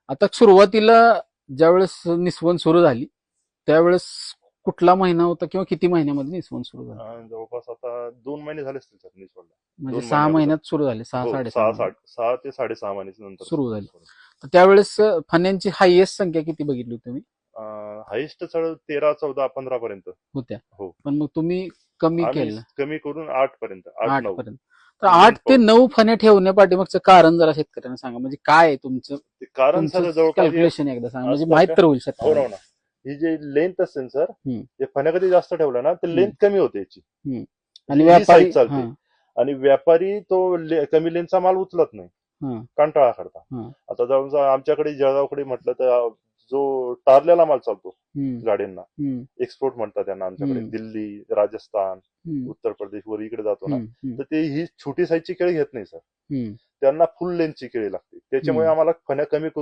आता सुरुवातीला ज्यावेळेस निस्वन सुरू झाली त्यावेळेस कुठला महिना होता किंवा किती महिन्यामध्ये निस्वन सुरू झालं? जवळपास आता 2 महिने झाले असतील सर निसवडला. म्हणजे 2 6 महिने अगोदर. महिन्यात सुरू झाले, सहा हो, साडेसहा महिन्यात 6 ते 6.5 महिन्याच्या नंतर सुरू झाली. तर त्यावेळेस फण्यांची हायएस्ट संख्या किती बघितली तुम्ही? हायेस्ट चढ 13, 14, 15 पर्यंत होत्या. हो. पण मग तुम्ही कमी आम्ही केलं कमी करून 8 पर्यंत, 8, 8 9. पर्यंत. तर 8 ते 9 फण्या ठेवण्यापाठीमागचं कारण जरा शेतकऱ्यांना सांगा. म्हणजे काय आहे तुमचं कारण सर जवळपास कॅल्क्युलेशन एकदा सांगा, म्हणजे असतं माहित का? तर होईल हो शेतकऱ्यांना. ना. ही जी लेंथ असेल सर, हम्म. ते फण्या कधी जास्त ठेवलं ना तर लेंथ कमी होते याची. आणि ही व्यापारी size चालते. आणि व्यापारी तो कमी लेंथचा माल उचलत नाही, कंटाळा करता. आता जवळ आमच्याकडे जळगावकडे म्हटलं तर जो टारलेला माल चालतो गाड्यांना, एक्सपोर्ट म्हणतात त्यांना आमच्याकडे, दिल्ली, राजस्थान, उत्तर प्रदेश वर इकडे जातो ना, तर ते ही छोटी साईजची केळी घेत नाही सर, त्यांना फुल लेंथची केळी लागते. त्याच्यामुळे आम्हाला फण्या कमी करून